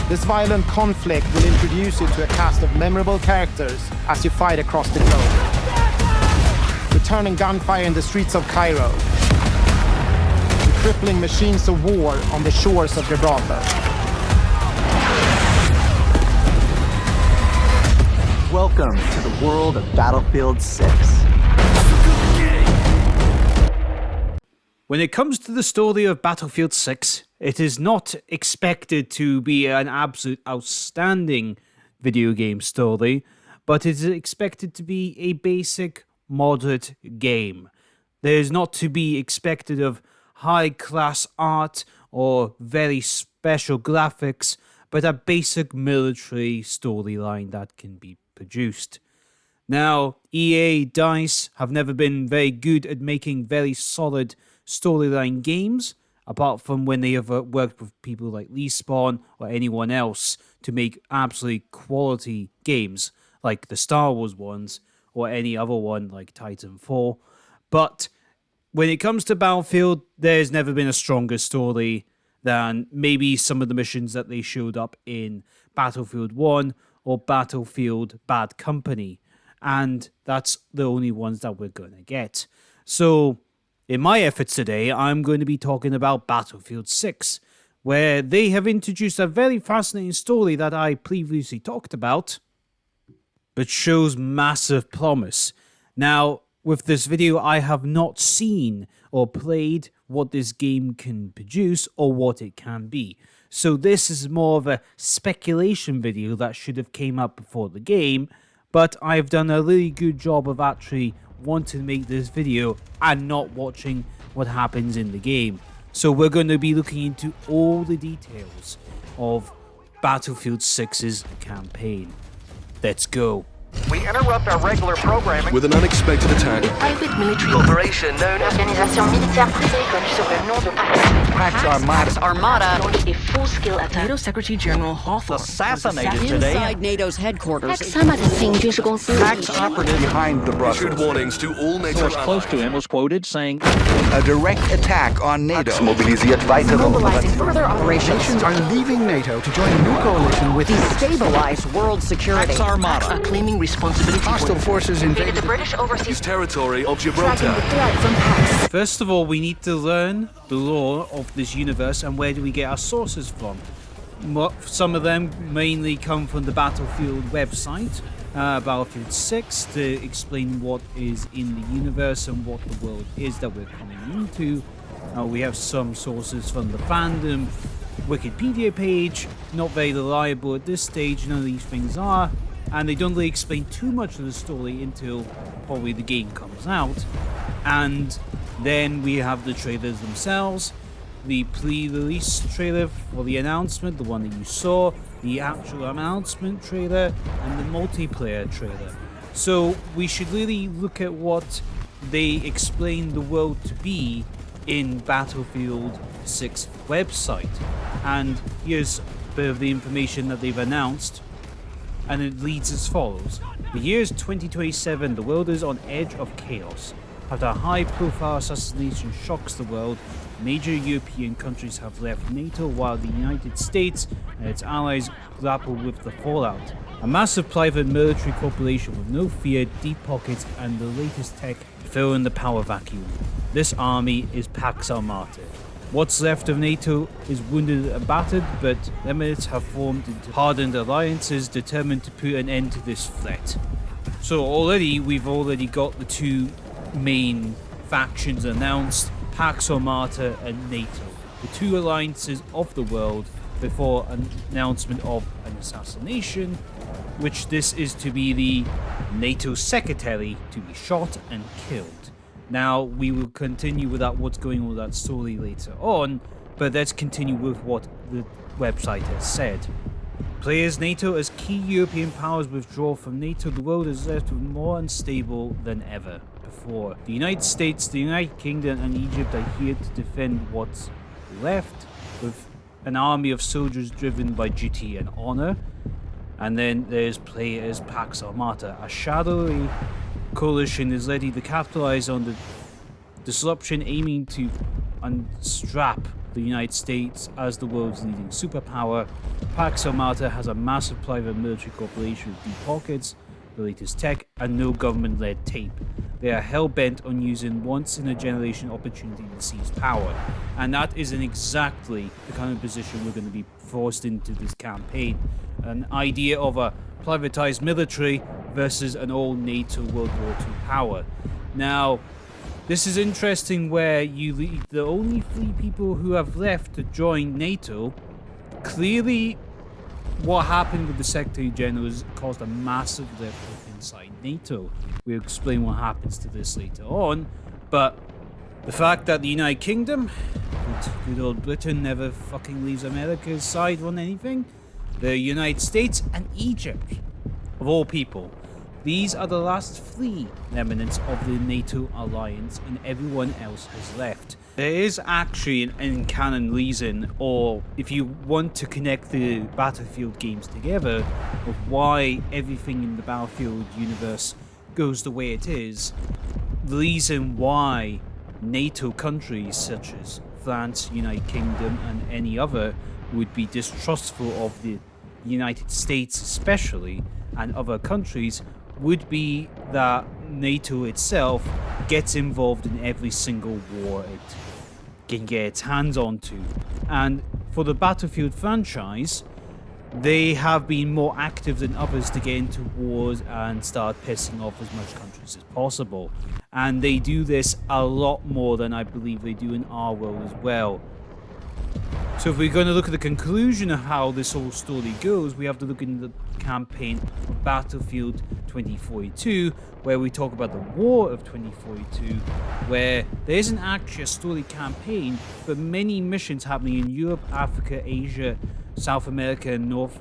This violent conflict will introduce you to a cast of memorable characters as you fight across the globe. Returning gunfire in the streets of Cairo. And crippling machines of war on the shores of Gibraltar. Welcome to the world of Battlefield 6. When it comes to the story of Battlefield 6, it is not expected to be an absolute outstanding video game story, but it is expected to be a basic, moderate game. There is not to be expected of high-class art or very special graphics, but a basic military storyline that can be produced. Now, EA, DICE have never been very good at making very solid storyline games, apart from when they have worked with people like Respawn or anyone else to make absolutely quality games, like the Star Wars ones or any other one like Titanfall. But when it comes to Battlefield, there's never been a stronger story than maybe some of the missions that they showed up in Battlefield 1 or Battlefield Bad Company. And that's the only ones that we're going to get. So in my efforts today, I'm going to be talking about Battlefield 6, where they have introduced a very fascinating story that I previously talked about, but shows massive promise. Now, with this video, I have not seen or played what this game can produce or what it can be. So this is more of a speculation video that should have came up before the game, but I've done a really good job of actually wanting to make this video and not watching what happens in the game. So we're going to be looking into all the details of Battlefield 6's campaign. Let's go. We interrupt our regular programming with an unexpected attack. private military operation known as Organisation militaire privée connue sous le nom de Pax Armada. Armada. A full-scale attack. NATO Secretary General Hawthorne Assassinated today. inside NATO's headquarters. Pax Armada军事公司 Pax operative behind the Issued Brussels. warnings to all NATO Close to him was quoted saying, A direct attack on NATO. Mobilisiert weitere mobilizing Operationen. further operations Nations are leaving NATO to join a new coalition with destabilize world security. Pax Armada. Are claiming responsibility Hostile forces invaded the British overseas territory of tracking Gibraltar. the threat from Pax. First of all, we need to learn the lore of this universe and where do we get our sources from. Some of them mainly come from the Battlefield website, Battlefield 6, to explain what is in the universe and what the world is that we're coming into. We have some sources from the fandom Wikipedia page, not very reliable at this stage, none of these things are, and they don't really explain too much of the story until probably the game comes out. And then we have the trailers themselves, the pre-release trailer for the announcement, the one that you saw, the actual announcement trailer, and the multiplayer trailer. So we should really look at what they explain the world to be in Battlefield 6 website. And here's a bit of the information that they've announced, and it reads as follows. The year is 2027, the world is on edge of chaos. After a high-profile assassination shocks the world, major European countries have left NATO while the United States and its allies grapple with the fallout. A massive private military corporation with no fear, deep pockets, and the latest tech fill in the power vacuum. This army is Pax Armada. What's left of NATO is wounded and battered, but Emirates have formed into hardened alliances determined to put an end to this threat. So we've already got the two main factions announced, Pax Armada and NATO, the two alliances of the world before an announcement of an assassination, which this is to be the NATO secretary to be shot and killed. Now, we will continue with what's going on with that story later on, but let's continue with what the website has said. Players NATO as key European powers withdraw from NATO, the world is left more unstable than ever before. The United States, the United Kingdom, and Egypt are here to defend what's left, with an army of soldiers driven by duty and honor. And then there's players Pax Armada, a shadowy coalition is ready to capitalize on the disruption, aiming to unstrap the United States as the world's leading superpower. Pax Armata has a massive private military corporation with deep pockets, the latest tech, and no government-led tape. They are hell-bent on using once-in-a-generation opportunity to seize power. And that isn't exactly the kind of position we're going to be forced into this campaign. An idea of a privatized military versus an all-NATO World War II power. Now, this is interesting where the only 3 people who have left to join NATO. Clearly, what happened with the Secretary General has caused a massive lift inside NATO. We'll explain what happens to this later on, but the fact that the United Kingdom, good old Britain, never fucking leaves America's side on anything, the United States and Egypt, of all people, these are the last 3 remnants of the NATO alliance, and everyone else has left. There is actually an in-canon reason, or if you want to connect the Battlefield games together, of why everything in the Battlefield universe goes the way it is. The reason why NATO countries such as France, United Kingdom, and any other would be distrustful of the United States especially, and other countries, would be that NATO itself gets involved in every single war it can get its hands onto. And for the Battlefield franchise, they have been more active than others to get into wars and start pissing off as much countries as possible. And they do this a lot more than I believe they do in our world as well. So if we're going to look at the conclusion of how this whole story goes, we have to look in the campaign of Battlefield 2042, where we talk about the War of 2042, where there isn't actually a story campaign, but many missions happening in Europe, Africa, Asia, South America, North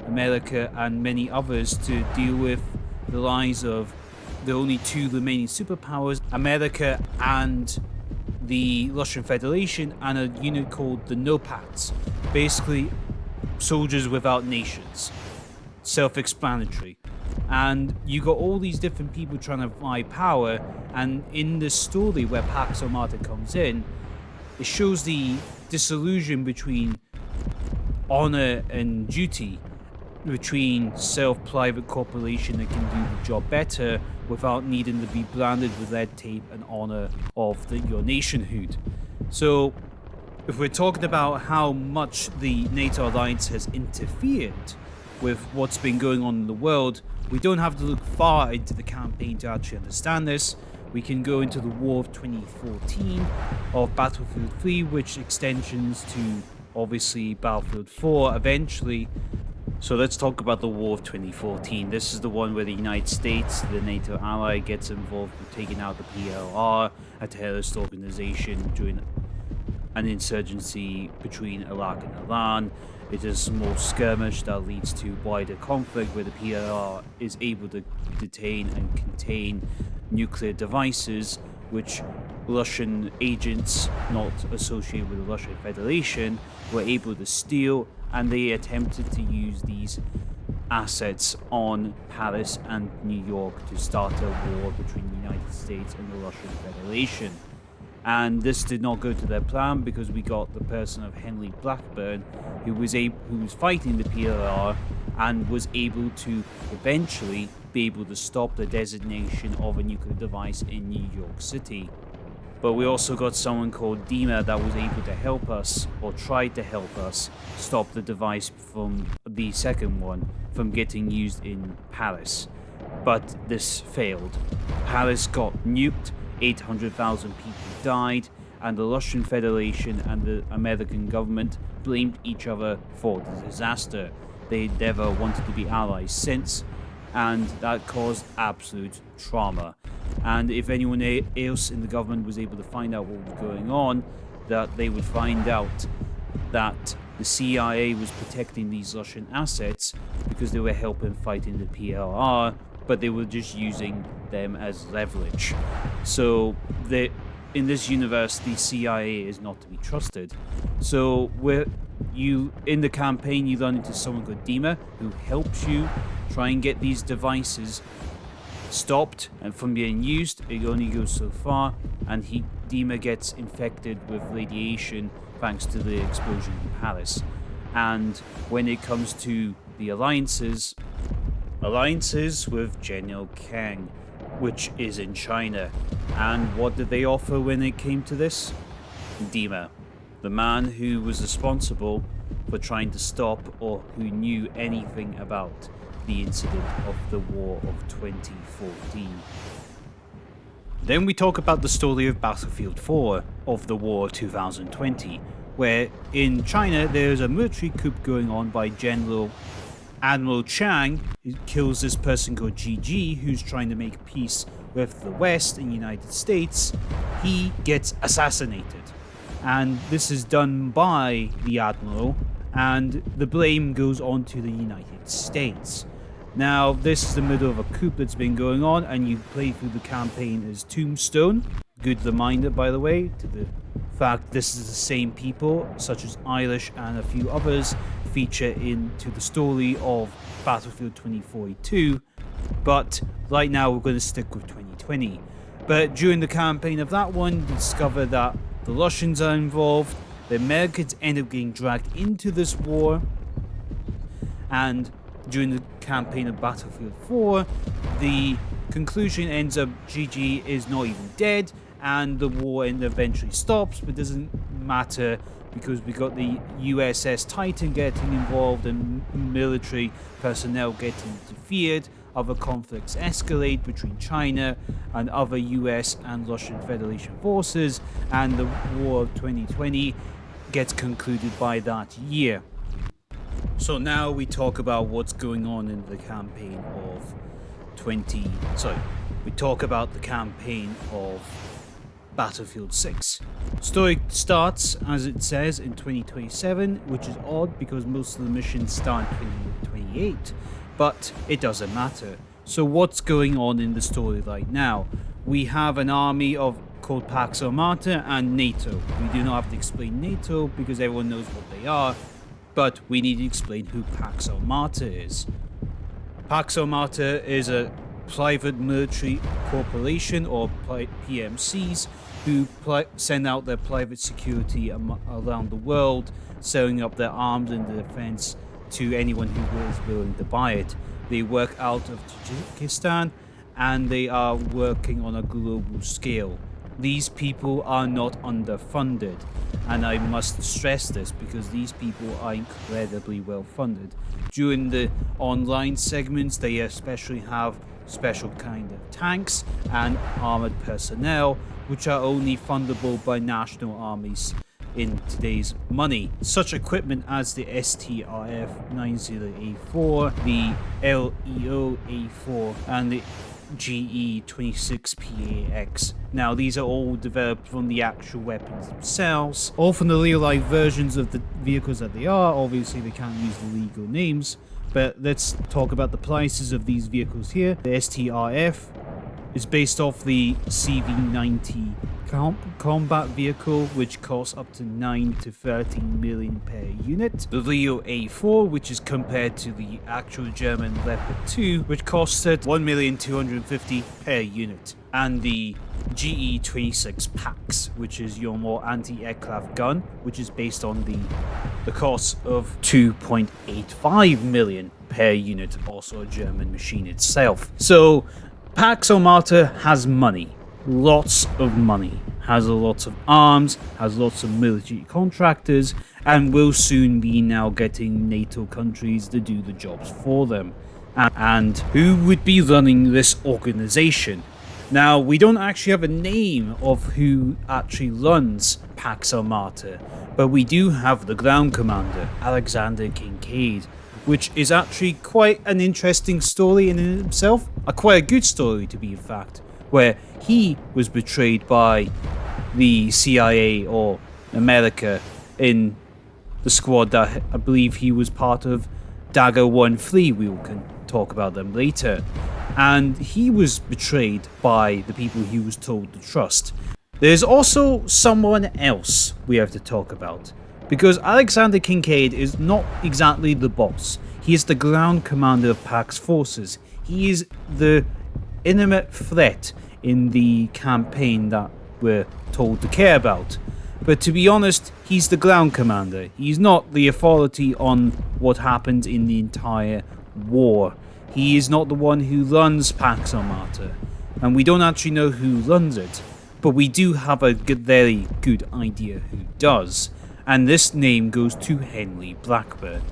America, and many others to deal with the lives of the only 2 remaining superpowers, America and the Russian Federation, and a unit called the NOPADs, basically soldiers without nations. Self-explanatory. And you got all these different people trying to vie power, and in this story where Pax Armata comes in, it shows the disillusion between honor and duty, between self-private corporation that can do the job better without needing to be branded with red tape and honor of your nationhood. So if we're talking about how much the NATO alliance has interfered with what's been going on in the world, we don't have to look far into the campaign to actually understand this. We can go into the War of 2014 of Battlefield 3, which extensions to obviously Battlefield 4 eventually. So let's talk about the War of 2014. This is the one where the United States, the NATO ally, gets involved with taking out the PLR, a terrorist organization, during an insurgency between Iraq and Iran. It is a small skirmish that leads to wider conflict where the PLR is able to detain and contain nuclear devices which Russian agents not associated with the Russian Federation were able to steal, and they attempted to use these assets on Paris and New York to start a war between the United States and the Russian Federation. And this did not go to their plan because we got the person of Henry Blackburn, who was fighting the PLR and was able to eventually be able to stop the designation of a nuclear device in New York City. But we also got someone called Dima that was able to help us, or tried to help us, stop the device from the second one from getting used in Paris. But this failed. Paris got nuked, 800,000 people died, and the Russian Federation and the American government blamed each other for the disaster. They never wanted to be allies since, and that caused absolute trauma. And if anyone else in the government was able to find out what was going on, that they would find out that the CIA was protecting these Russian assets because they were helping fighting the PLR, but they were just using them as leverage. So in this universe, the CIA is not to be trusted. So in the campaign, you run into someone called Dima, who helps you try and get these devices stopped, and from being used, it only goes so far, and Dima gets infected with radiation thanks to the explosion in Paris. And when it comes to the alliances with General Kang, which is in China. And what did they offer when it came to this? Dima, the man who was responsible for trying to stop or who knew anything about the incident of the War of 2014. Then we talk about the story of Battlefield 4 of the War of 2020, where in China there's a military coup going on by Admiral Chang, who kills this person called GG, who's trying to make peace with the West and United States. He gets assassinated. And this is done by the Admiral, and the blame goes on to the United States. Now, this is the middle of a coup that's been going on, and you play through the campaign as Tombstone. Good reminder, by the way, to the fact this is the same people, such as Irish and a few others, feature into the story of Battlefield 2042. But right now, we're going to stick with 2020. But during the campaign of that one, you discover that the Russians are involved, the Americans end up getting dragged into this war, and during the campaign of Battlefield 4, the conclusion ends up GG is not even dead, and the war eventually stops, but doesn't matter because we got the USS Titan getting involved and military personnel getting interfered. Other conflicts escalate between China and other US and Russian Federation forces, and the War of 2020 gets concluded by that year. So now we talk about what's going on in the campaign of we talk about the campaign of Battlefield 6. Story starts, as it says, in 2027, which is odd because most of the missions start in 2028, but it doesn't matter. So what's going on in the story right now? We have an army called Pax Armata and NATO. We do not have to explain NATO because everyone knows what they are, but we need to explain who Pax Armata is. Pax Armata is a private military corporation, or PMCs, who send out their private security around the world, selling up their arms and defense to anyone who is willing to buy it. They work out of Tajikistan, and they are working on a global scale. These people are not underfunded, and I must stress this because these people are incredibly well funded. During the online segments, they especially have special kind of tanks and armored personnel, which are only fundable by national armies in today's money. Such equipment as the STRF-90A4, the LEO-A4, and the GE-26PAX. Now, these are all developed from the actual weapons themselves, all from the real-life versions of the vehicles that they are. Obviously, they can't use the legal names, but let's talk about the prices of these vehicles here. The STRF is based off the CV-90 combat vehicle, which costs up to 9 to 13 million per unit. The Leo A4, which is compared to the actual German Leopard 2, which costs at 1,250,000 per unit. And the GE-26 PAX, which is your more anti-aircraft gun, which is based on the cost of 2.85 million per unit, also a German machine itself. So Pax Armata has money. Lots of money, has lots of arms, has lots of military contractors, and will soon be now getting NATO countries to do the jobs for them. And who would be running this organization? Now, we don't actually have a name of who actually runs Pax Armata, but we do have the ground commander, Alexander Kincaid, which is actually quite an interesting story in itself, quite a good story to be in fact, where he was betrayed by the CIA or America in the squad that I believe he was part of, Dagger 1-3. We can talk about them later. And he was betrayed by the people he was told to trust. There's also someone else we have to talk about, because Alexander Kincaid is not exactly the boss. He is the ground commander of Pax forces. He is the intimate threat in the campaign that we're told to care about. But to be honest, he's the ground commander. He's not the authority on what happened in the entire war. He is not the one who runs Pax Armata. And we don't actually know who runs it. But we do have a very good idea who does. And this name goes to Henry Blackburn.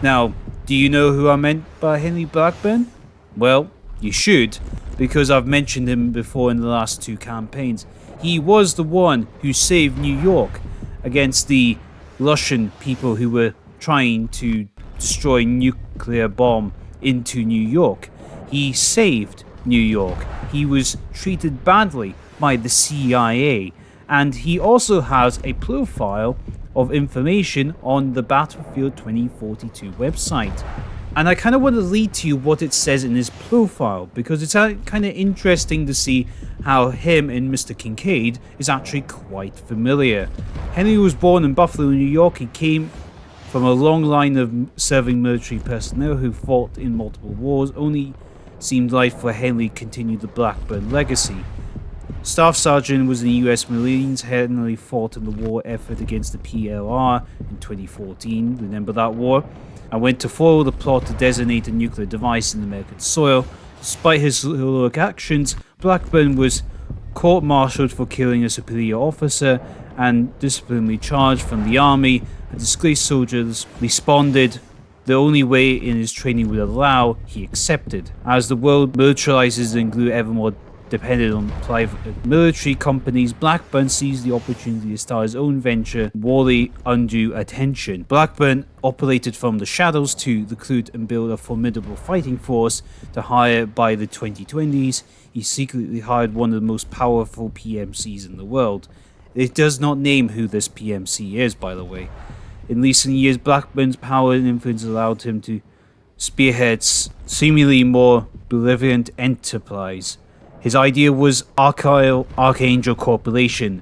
Now, do you know who I meant by Henry Blackburn? Well, you should, because I've mentioned him before in the last 2 campaigns. He was the one who saved New York against the Russian people who were trying to destroy nuclear bomb into New York. He saved New York. He was treated badly by the CIA, and he also has a profile of information on the Battlefield 2042 website. And I kind of want to read to you what it says in his profile, because it's kind of interesting to see how him and Mr. Kincaid is actually quite familiar. Henry was born in Buffalo, New York. He came from a long line of serving military personnel who fought in multiple wars. Only seemed right for Henry to continue the Blackburn legacy. Staff Sergeant was in the US Marines. Henry fought in the war effort against the PLR in 2014. Remember that war? And went to foil the plot to detonate a nuclear device in American soil. Despite his heroic actions, Blackburn was court-martialed for killing a superior officer and disciplinary charged from the army. A disgraced soldiers responded the only way in his training would allow. He accepted. As the world militarizes and grew ever more dependent on private military companies, Blackburn seized the opportunity to start his own venture, worthy undue attention. Blackburn operated from the shadows to recruit and build a formidable fighting force. To hire by the 2020s, he secretly hired one of the most powerful PMCs in the world. It does not name who this PMC is, by the way. In recent years, Blackburn's power and influence allowed him to spearhead seemingly more benevolent enterprise. His idea was Archangel Corporation,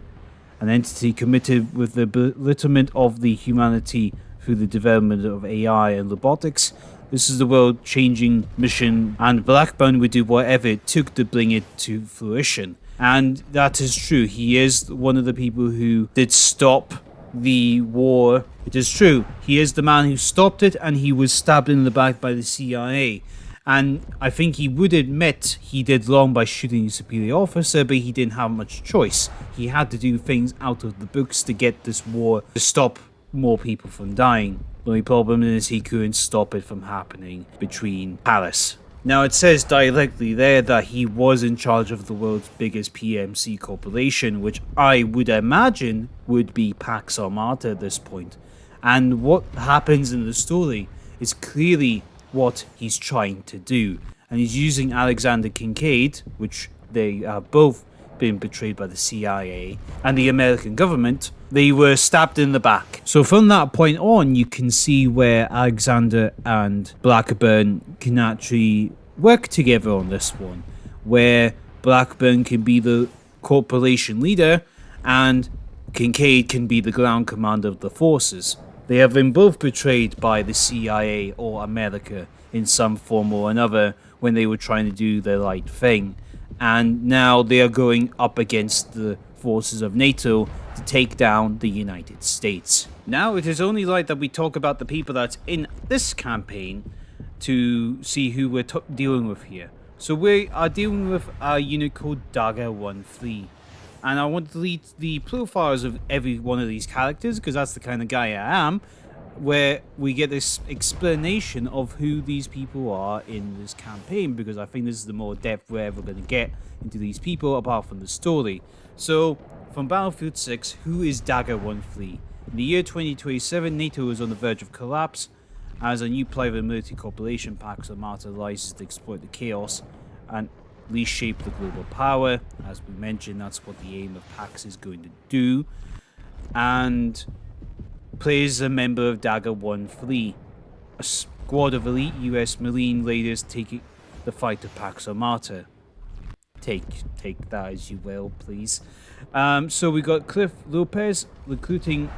an entity committed with the betterment of the humanity through the development of AI and robotics. This is the world-changing mission, and Blackburn would do whatever it took to bring it to fruition. And that is true. He is one of the people who did stop the war. It is true. He is the man who stopped it, and he was stabbed in the back by the CIA. And I think he would admit he did wrong by shooting a superior officer, but he didn't have much choice. He had to do things out of the books to get this war to stop more people from dying. The only problem is he couldn't stop it from happening between Paris. Now it says directly there that he was in charge of the world's biggest PMC corporation, which I would imagine would be Pax Armata at this point. And what happens in the story is clearly what he's trying to do, and he's using Alexander Kincaid, which they have both been betrayed by the CIA and the American government. They were stabbed in the back. So from that point on, you can see where Alexander and Blackburn can actually work together on this one, where Blackburn can be the corporation leader and Kincaid can be the ground commander of the forces. They have been both betrayed by the CIA or America in some form or another when they were trying to do the right thing. And now they are going up against the forces of NATO to take down the United States. Now it is only right that we talk about the people that's in this campaign to see who we're dealing with here. So we are dealing with a unit called Dagger 1-3. And I want to read the profiles of every one of these characters, because that's the kind of guy I am, where we get this explanation of who these people are in this campaign, because I think this is the more depth we're ever going to get into these people, apart from the story. So, from Battlefield 6, who is Dagger 1-3? In the year 2027, NATO is on the verge of collapse, as a new private military corporation, Pax Armata, rises to exploit the chaos and reshape the global power. As we mentioned, that's what the aim of Pax is going to do. And plays a member of Dagger 1-3, a squad of elite US Marine raiders taking the fight to Pax Armata. Take that as you will, please. So we got Cliff Lopez rejecting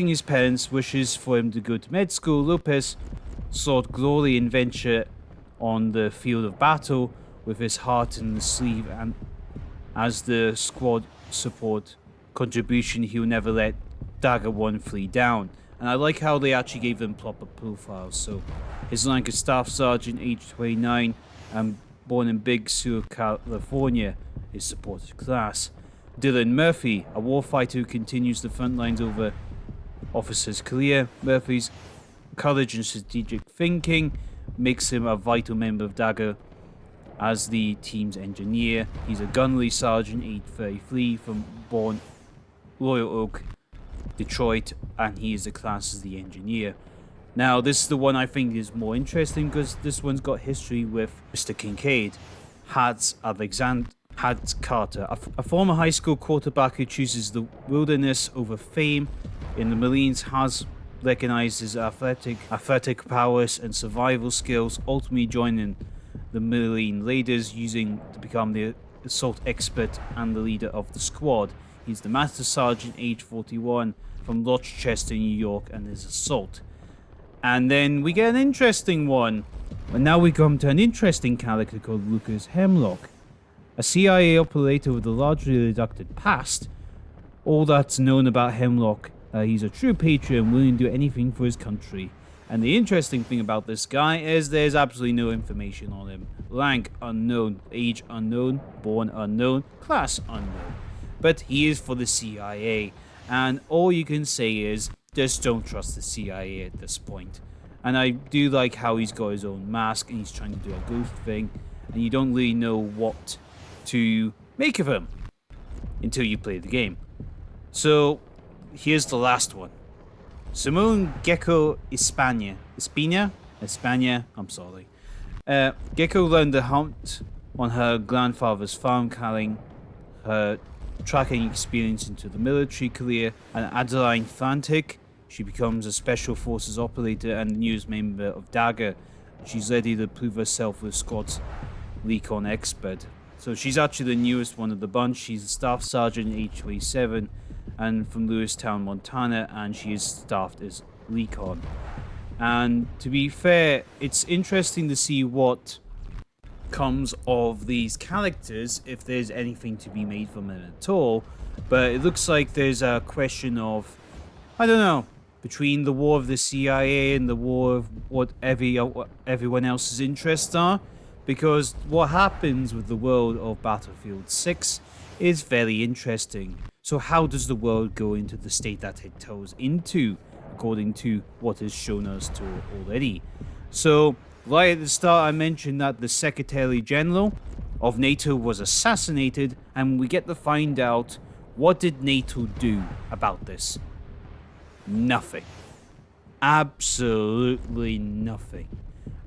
his parents' wishes for him to go to med school. Lopez sought glory and venture on the field of battle with his heart in the sleeve, and as the squad support contribution, he'll never let Dagger 1 flee down. And I like how they actually gave them proper profiles. So his rank is Staff Sergeant, age 29, and born in Big Sur, California, his supported class. Dylan Murphy, a warfighter who continues the front lines over officer's career. Murphy's courage and strategic thinking makes him a vital member of Dagger as the team's engineer. He's a gunnery sergeant, age 33, from born Royal Oak, Detroit, and he is the class as the engineer. Now, this is the one I think is more interesting because this one's got history with Mr. Kincaid, Hadz Carter, a former high school quarterback who chooses the wilderness over fame in the Marines. Has recognized his athletic prowess and survival skills, ultimately joining the Marine Raiders, using to become the assault expert and the leader of the squad. He's the Master Sergeant, age 41, from Rochester, New York, and his assault. And then we get an interesting one. And now we come to an interesting character called Lucas Hemlock, a CIA operator with a largely reducted past. All that's known about Hemlock, he's a true patriot and willing to do anything for his country. And the interesting thing about this guy is there's absolutely no information on him. Rank unknown, age unknown, born unknown, class unknown. But he is for the CIA, and all you can say is just don't trust the CIA at this point. And I do like how he's got his own mask and he's trying to do a ghost thing, and you don't really know what to make of him until you play the game. So here's the last one. Simone Gecko Espana, I'm sorry. Gecko learned the hunt on her grandfather's farm, carrying her tracking experience into the military career. And Adeline Frantic, she becomes a special forces operator and the newest member of Dagger. She's ready to prove herself with squad's recon expert. So she's actually the newest one of the bunch. She's a staff sergeant, age 27, and from Lewistown, Montana, and she is staffed as recon. And to be fair, it's interesting to see what comes of these characters, if there's anything to be made from them at all. But it looks like there's a question of, I don't know, between the war of the CIA and the war of what everyone else's interests are. Because what happens with the world of Battlefield 6 is very interesting. So how does the world go into the state that it goes into, according to what is shown us to already? So, right at the start I mentioned that the Secretary General of NATO was assassinated, and we get to find out what did NATO do about this. Nothing. Absolutely nothing.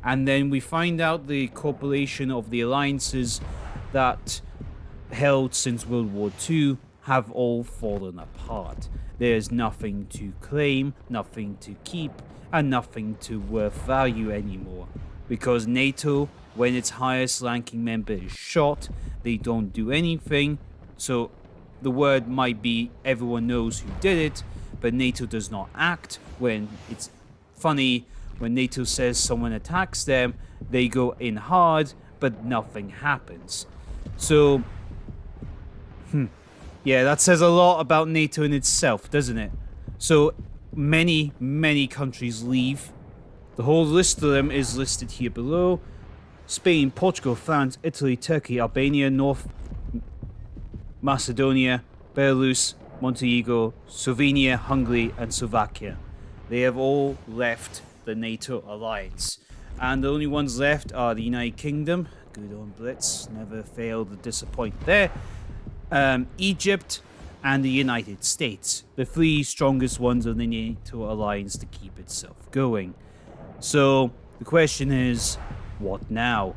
And then we find out the corporation of the alliances that held since World War II have all fallen apart. There's nothing to claim, nothing to keep, and nothing to worth value anymore. Because NATO, when its highest ranking member is shot, they don't do anything. So the word might be everyone knows who did it, but NATO does not act. When it's funny, when NATO says someone attacks them, they go in hard, but nothing happens. So, yeah, that says a lot about NATO in itself, doesn't it? So, many countries leave. The whole list of them is listed here below. Spain, Portugal, France, Italy, Turkey, Albania, North Macedonia, Belarus, Montenegro, Slovenia, Hungary, and Slovakia. They have all left the NATO alliance. And the only ones left are the United Kingdom. Good on Blitz, never failed to disappoint there. Egypt, and the United States. The three strongest ones of the NATO alliance to keep itself going. So, the question is, what now?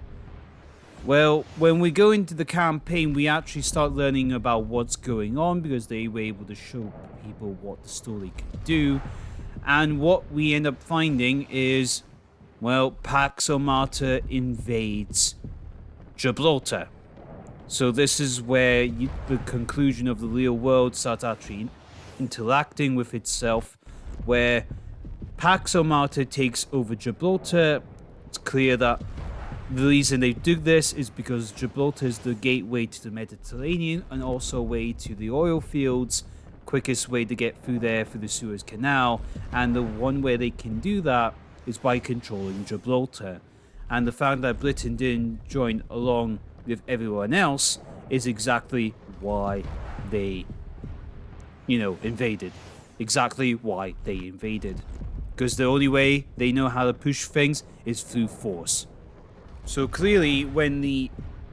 Well, when we go into the campaign, we actually start learning about what's going on because they were able to show people what the story could do. And what we end up finding is, well, Pax Armata invades Gibraltar. So this is where the conclusion of the real world starts actually interacting with itself, where Pax Armata takes over Gibraltar. It's clear that the reason they do this is because Gibraltar is the gateway to the Mediterranean and also a way to the oil fields quickest way to get through there through the Suez Canal, and the one way they can do that is by controlling Gibraltar. And the fact that Britain didn't join along with everyone else is exactly why they, invaded. Exactly why they invaded. Because the only way they know how to push things is through force. So clearly, when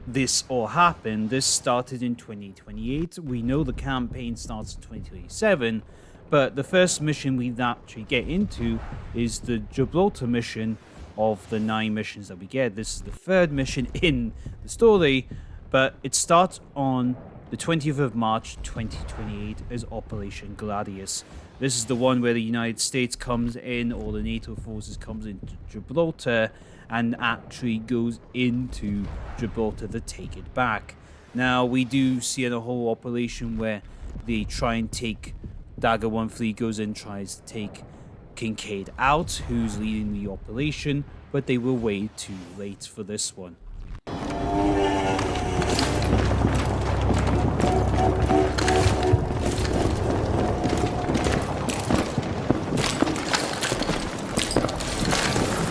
this all happened, this started in 2028. We know the campaign starts in 2027, but the first mission we actually get into is the Gibraltar mission of the 9 missions that we get. This is the 3rd mission in the story, but it starts on the 20th of March 2028 as Operation Gladius. This is the one where the United States comes in, or the NATO forces comes into Gibraltar, and actually goes into Gibraltar to take it back. Now, we do see a whole operation where they try and take Dagger 1-3 goes in, tries to take Kincaid out, who's leading the operation, but they were way too late for this one.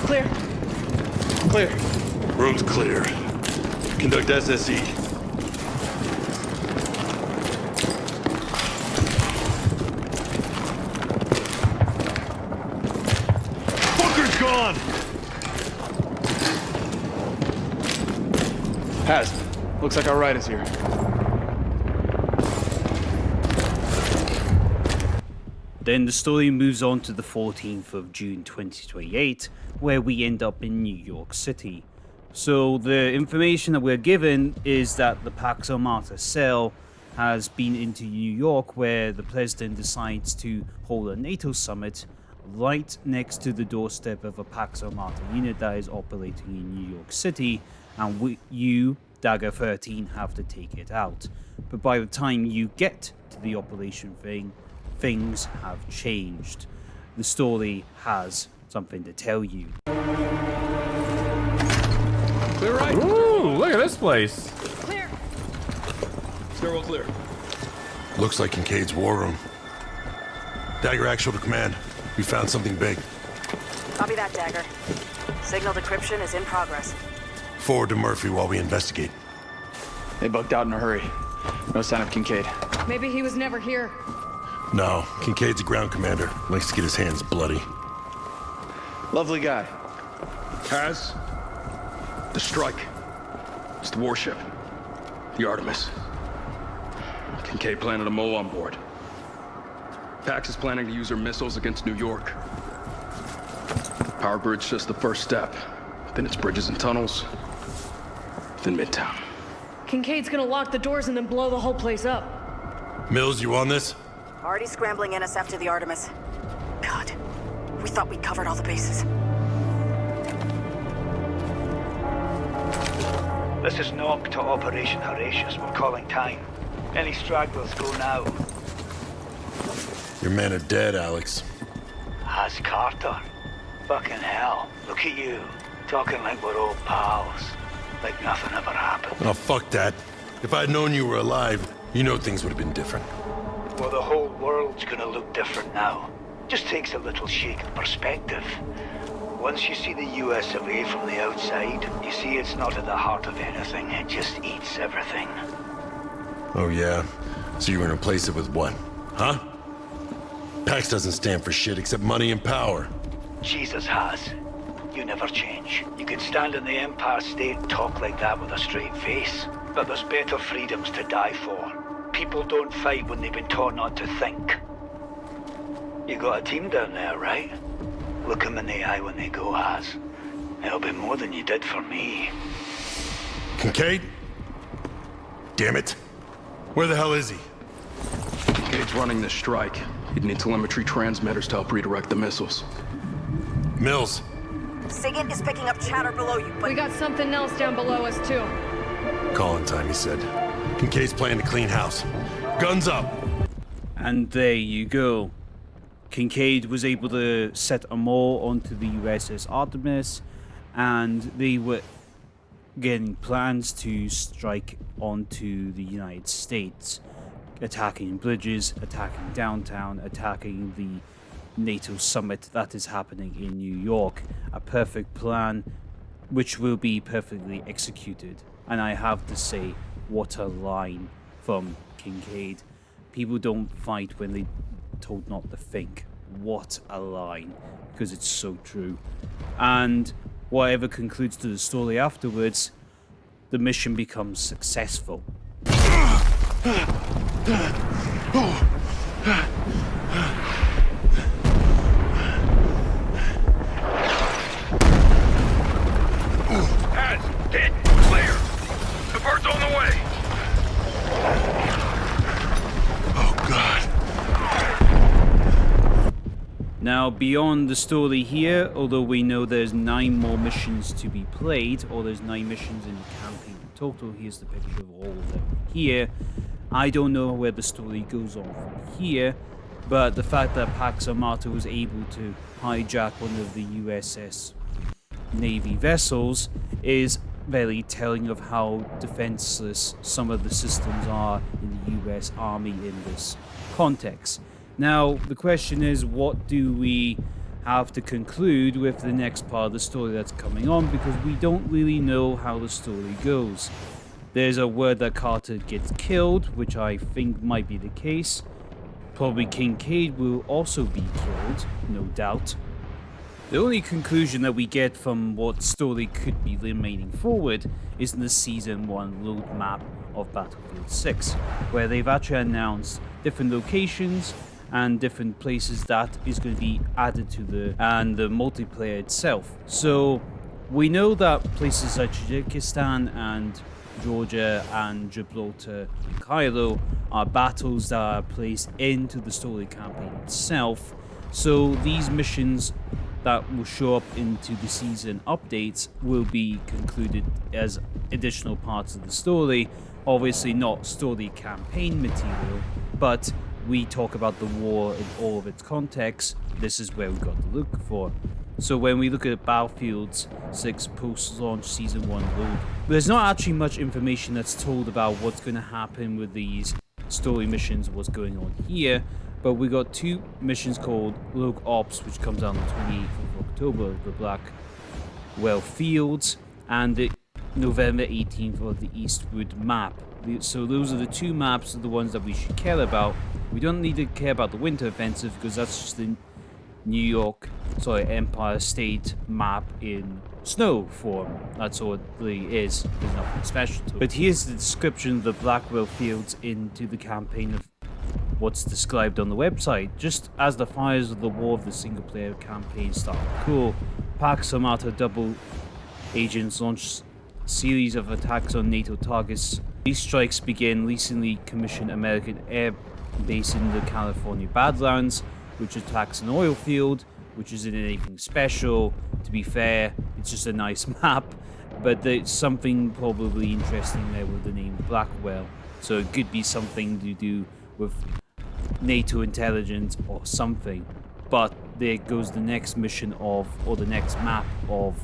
Clear. Clear. Room's clear. Conduct SSE. Fucker's gone! Has. Looks like our ride is here. Then the story moves on to the 14th of June 2028, where we end up in New York City. So the information that we're given is that the Pax Armata cell has been into New York, where the president decides to hold a NATO summit right next to the doorstep of a Pax Armata unit that is operating in New York City, and you, Dagger 13, have to take it out. But by the time you get to the operation things have changed. The story has something to tell you. Clear right. Ooh, look at this place. Clear. Stairwell clear. Looks like Kincaid's war room. Dagger actual to command. We found something big. Copy that, Dagger. Signal decryption is in progress. Forward to Murphy while we investigate. They bugged out in a hurry. No sign of Kincaid. Maybe he was never here. No, Kincaid's a ground commander. Likes to get his hands bloody. Lovely guy. Has. The strike. It's the warship. The Artemis. Kincaid planted a mole on board. Pax is planning to use her missiles against New York. Power grid's just the first step. Then it's bridges and tunnels. Then Midtown. Kincaid's gonna lock the doors and then blow the whole place up. Mills, you on this? Already scrambling NSF to the Artemis. God, we thought we'd covered all the bases. This is knock to Operation Horatius. We're calling time. Any stragglers go now. Your men are dead, Alex. Has Carter. Fucking hell. Look at you. Talking like we're old pals. Like nothing ever happened. Oh, fuck that. If I'd known you were alive, you know things would have been different. Well, the whole world's gonna look different now. Just takes a little shake of perspective. Once you see the US away from the outside, you see it's not at the heart of anything. It just eats everything. Oh, yeah? So you're gonna replace it with what? Huh? Pax doesn't stand for shit except money and power. Jesus has. You never change. You can stand in the Empire State and talk like that with a straight face. But there's better freedoms to die for. People don't fight when they've been taught not to think. You got a team down there, right? Look them in the eye when they go, Has. It'll be more than you did for me. Kincaid? Damn it. Where the hell is he? Kincaid's running this strike. He'd need telemetry transmitters to help redirect the missiles. Mills. SIGINT is picking up chatter below you, but... We got something else down below us, too. Calling time, he said. Kincaid's planning to clean house. Guns up! And there you go. Kincaid was able to set a mole onto the USS Artemis, and they were getting plans to strike onto the United States. attacking bridges, attacking downtown, attacking the NATO summit that is happening in New York. A perfect plan which will be perfectly executed. And I have to say, what a line from Kincaid. People don't fight when they're told not to think. What a line, because it's so true. And whatever concludes to the story afterwards, the mission becomes successful. Clear! The bird's on the way! Oh, God. Now, beyond the story here, although we know there's 9 more missions to be played, or there's 9 missions in the campaign in total, here's the picture of all of them here. I don't know where the story goes on from here, but the fact that Pax Armata was able to hijack one of the USS Navy vessels is very telling of how defenseless some of the systems are in the US Army in this context. Now, the question is, what do we have to conclude with the next part of the story that's coming on, because we don't really know how the story goes. There's a word that Carter gets killed, which I think might be the case. Probably Kincaid will also be killed, no doubt. The only conclusion that we get from what story could be remaining forward is in the Season 1 roadmap of Battlefield 6, where they've actually announced different locations and different places that is going to be added to the multiplayer itself. So we know that places like Tajikistan and Georgia and Gibraltar and Cairo are battles that are placed into the story campaign itself. So these missions that will show up into the season updates will be concluded as additional parts of the story. Obviously not story campaign material, but we talk about the war in all of its context. This is where we got to look for. So when we look at Battlefield 6 post-launch Season 1 load, there's not actually much information that's told about what's going to happen with these story missions, what's going on here. But we got 2 missions called Rogue Ops, which comes out on the 28th of October, the Blackwell Fields, and the November 18th of the Eastwood map. So those are the 2 maps, are the ones that we should care about. We don't need to care about the Winter Offensive, because that's just the Empire State map in snow form. That's all it really is. There's nothing special to it. But here's the description of the Blackwell Fields into the campaign of what's described on the website. Just as the fires of the war of the single-player campaign start to cool, Pax Armata double agents launched a series of attacks on NATO targets. These strikes began recently commissioned American air base in the California Badlands, which attacks an oil field, which isn't anything special. To be fair, it's just a nice map, but there's something probably interesting there with the name Blackwell. So it could be something to do with NATO intelligence or something. But there goes the next mission of, or the next map of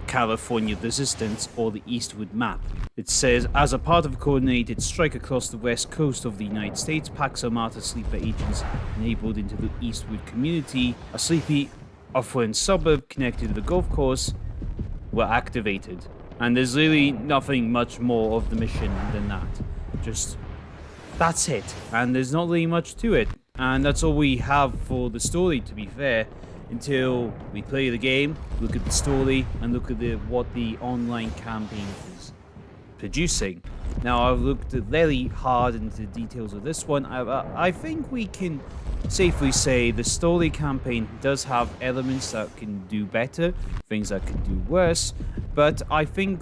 California Resistance, or the Eastwood map. It says, as a part of a coordinated strike across the west coast of the United States, Pax Armata sleeper agents enabled into the Eastwood community, a sleepy affluent suburb connected to the golf course, were activated. And there's really nothing much more of the mission than that. Just, that's it. And there's not really much to it. And that's all we have for the story, to be fair, until we play the game, look at the story, and look at what the online campaign is producing. Now, I've looked very hard into the details of this one. I think we can safely say the story campaign does have elements that can do better, things that can do worse, but I think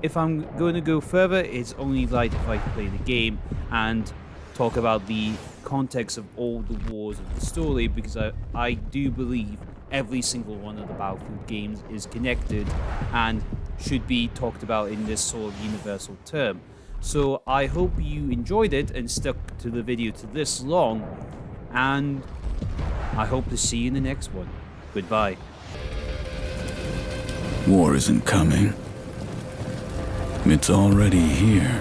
if I'm going to go further, it's only right if I play the game and talk about the context of all the wars of the story, because I do believe every single one of the Battlefield games is connected and should be talked about in this sort of universal term. So I hope you enjoyed it and stuck to the video to this long, and I hope to see you in the next one. Goodbye. War isn't coming. It's already here.